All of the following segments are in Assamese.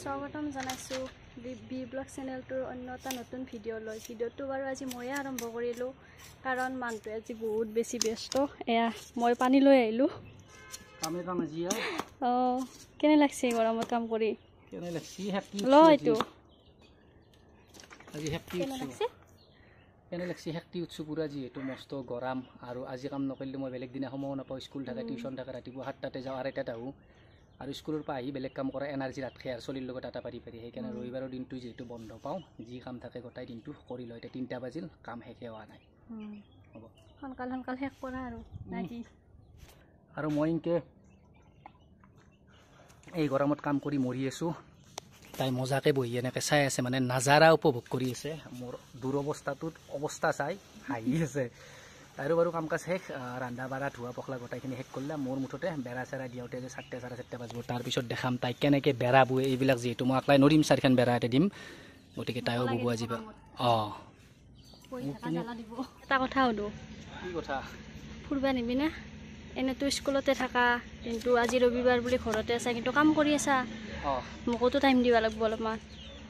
স্বাগতম জানাইছো বি ব্লগ চেনেলটোৰ অন্য এটা নতুন ভিডিঅ' লৈ ভিডিঅ'টো বাৰু আজি ময়ে আৰম্ভ কৰিলোঁ কাৰণ মানুহটো আজি বহুত বেছি ব্যস্ত এয়া মই পানী লৈ আহিলোঁ কেনে লাগছে গৰমত কাম কৰি কেনে লাগছে হেপি ল এইটো আজি হেপি কেনে লাগছে হেপি উৎসৱ পুৰা যিহেতু মস্ত গৰম আৰু আজি কাম নকৰিলে মই বেলেগ দিনা সময় নাপাওঁ স্কুল থাকে টিউশ্যন থাকে ৰাতিপুৱা 7টাতে যাওঁ 8টাত আহোঁ আৰু স্কুলৰ পৰা আহি বেলেগ কাম কৰা এনাৰ্জি ৰাখে আৰু চলিৰ লগত এটা পাৰি সেইকাৰণে ৰবিবাৰৰ দিনটো যিহেতু বন্ধ পাওঁ যি কাম থাকে গোটেই দিনটো কৰি লয় এতিয়া 3টা বাজিল কাম শেষে হোৱা নাই হ'ব সোনকাল শেষ কৰা আৰু নাকি আৰু মই ইনকে এই গৰমত কাম কৰি মৰি আছোঁ তাই মজাকে বহি এনেকৈ চাই আছে মানে নাজাৰা উপভোগ কৰি আছে মোৰ দুৰৱস্থাটোত অৱস্থা চাই হাঁহি আছে তাইৰো বাৰু কাম কাজ শেষ ৰান্ধা বাঢ়া ধোৱা পখলা গোটেইখিনি শেষ কৰিলে মোৰ মুঠতে বেৰা চেৰা দিওঁতে যে 4টা 4:30 বাজিব তাৰপিছত দেখাম তাই কেনেকৈ বেৰা বুৱে এইবিলাক যিহেতু মই আকলাই নৰিম 4খন বেৰা এটা দিম গতিকে তাইও বুব আজি এটা কথা সুধো কি কথা ফুৰবা নিবি না এনেতো স্কুলতে থাকা কিন্তু আজি ৰবিবাৰ বুলি ঘৰতে আছা কিন্তু কাম কৰি আছা মোকোতো টাইম দিব লাগিব অলপমান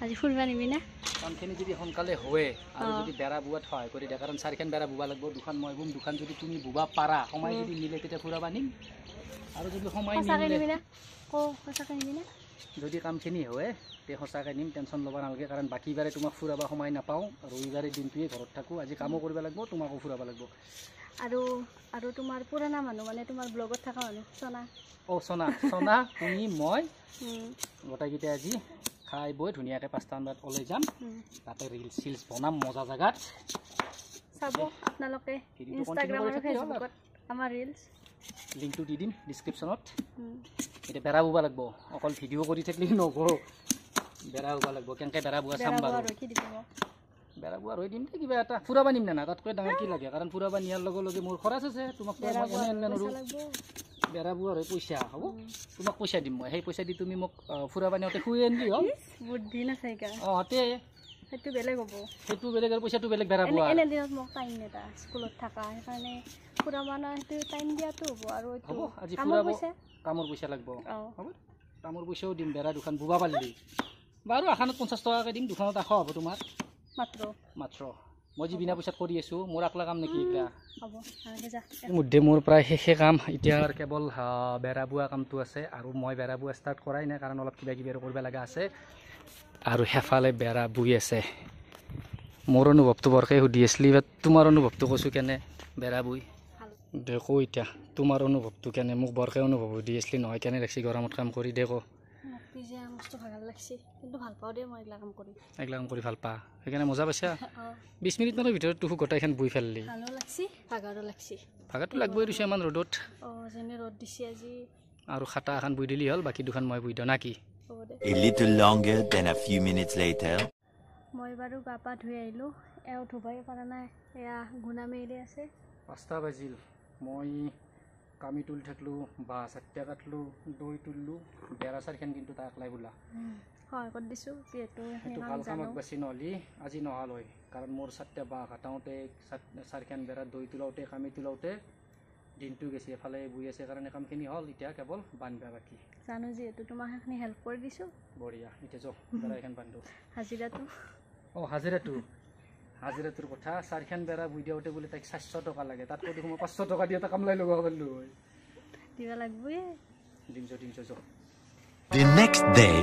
আজি ফুৰবা নিবি না কামখিনি যদি সোনকালে হয় আৰু যদি বেৰা বুৱাত সহায় কৰি দিয়ে কাৰণ 4খন বেৰা বুবা লাগিব দুখন মই বুম দুখন যদি তুমি বুবা পাৰা সময় যদি মিলে তেতিয়া ফুৰাবা নিম আৰু যদি সময় নিমিলে সঁচাকৈ নিবি না যদি কামখিনি হয় তে সঁচাকৈ নিম টেনশ্যন ল'ব নালাগে কাৰণ বাকীবাৰে তোমাক ফুৰাব সময় নাপাওঁ ৰবিবাৰে দিনটোৱে ঘৰত থাকোঁ আজি কামো কৰিব লাগিব তোমাকো ফুৰাব লাগিব আৰু তোমাৰ পুৰণা মানুহ মানে তোমাৰ ব্লগত থকা মানুহ সোনা তুমি মই গোটেইকেইটা আজি খাই বৈ ধুনীয়াকৈ 5টামান বজাত ওলাই যাম তাতে ৰিলছ বনাম মজা জেগাত চাব আপোনালোকে ইনষ্টাগ্ৰাম আৰু ফেচবুকত আমাৰ ৰিলছ লিংকটো দি দিম ডিছক্ৰিপশ্যনত এতিয়া বেৰা বুবা লাগিব অকল ভিডিঅ' কৰি থাকিলে নহ'ব বেৰা বুবা লাগিব কেনেকৈ বেৰা বুৱা চাম বাৰু বেৰা বুৱা ৰৈ দিম দে কিবা এটা ফুৰাব নিম না তাতকৈ ডাঙৰ কি লাগে কাৰণ ফুৰাব নিয়াৰ লগে লগে মোৰ খৰচ আছে তোমাক এনে নৰোঁ বেৰা বুৱাৰ হৈ পইচা হ'ব তোমাক পইচা দিম মই সেই পইচা দি তুমি মোক ফুৰাব নিওঁতে শুই আনিলি হ'ল বুদ্ধি নাচাইকা তে সেইটো বেলেগ হ'ব সেইটো বেলেগ আৰু পইচাটো বেলেগ বেৰা বুৱা এনে দিনত মোক টাইম নেতা স্কুলত থকা সেইকাৰণে ফুৰাব না সেইটো টাইম দিয়াটো হ'ব আৰু হ'ব আজি ফুৰাব কামৰ পইচা লাগিব হ'ব কামৰ পইচাও দিম বেৰা দুখন বুবা পাৰিলি বাৰু এখনত 50 টকাকৈ দিম দুখনত 100 হ'ব তোমাৰ মাত্ৰ মই যি বিনা পইচাত কৰি আছোঁ মোৰ আকলা কাম নেকি এইবিলাক মুধ্যে মোৰ প্ৰায় শেষে কাম এতিয়া কেৱল বেৰা বোৱা কামটো আছে আৰু মই বেৰা বোৱা ষ্টাৰ্ট কৰাই নাই কাৰণ অলপ কিবা কিবি আৰু কৰিব লগা আছে আৰু সেফালে বেৰা বুই আছে মোৰ অনুভৱটো বৰকৈ সুধি আছিলি তোমাৰ অনুভৱটো কৈছোঁ কেনে বেৰা বুই দেখো এতিয়া তোমাৰ অনুভৱটো কেনে মোক বৰকৈ অনুভৱ সুধি আছিলি নহয় কেনে লাগছি গৰমত কাম কৰি দেখো এইগিলা কাম কৰি ভাল পা সেইকাৰণে মজা পাইছা 20 মিনিটমানৰ ভিতৰত তোক গোটেইখন বুই ফেললি ভাগাৰটো লাগবই দিছে ইমান ৰ'দত আৰু খাটা এখন বুই দিলি হ'ল বাকী দুখন মই বুই দিওঁ না কি A little longer than a few minutes later. মই বাৰু গা পা ধুই আহিলোঁ এওঁ ধুবাই পৰা নাই এয়া গুণা মেলি আছে 5টা বাজিল মই কামি তুলি থাকিলোঁ বা 4টা কাটলোঁ দৈ তুলিলোঁ বেৰা 4খন কিন্তু তাক লাই বোলা হয় কৰি দিছোঁ যিহেতু ভাল কামক বাছি নহ'লি আজি নহ'ল হয় কাৰণ মোৰ 4টা বাঁহ কাটাওঁতে 4খন বেৰা দৈ তোলাওঁতে কামি তোলাওঁতে দিনটো গেছি এফালে বুই আছে কাৰণে কামখিনি হ'ল এতিয়া কেৱল বান্ধিবা বাকী জানো যিহেতু তোমাক সেইখিনি হেল্প কৰি দিছোঁ বঢ়িয়া এতিয়া যাওঁ বেৰা এখন বান্ধো হাজিৰাটো হাজিৰাটোৰ কথা 4খন বেৰা বুই দিওঁতে বোলে তাইক 400 টকা লাগে তাতকৈ দেখোন মই 500 টকা দি এটা কাম লাই লগাব পাৰিলোঁ হয় দিব লাগবই দিম যাওঁ The next day.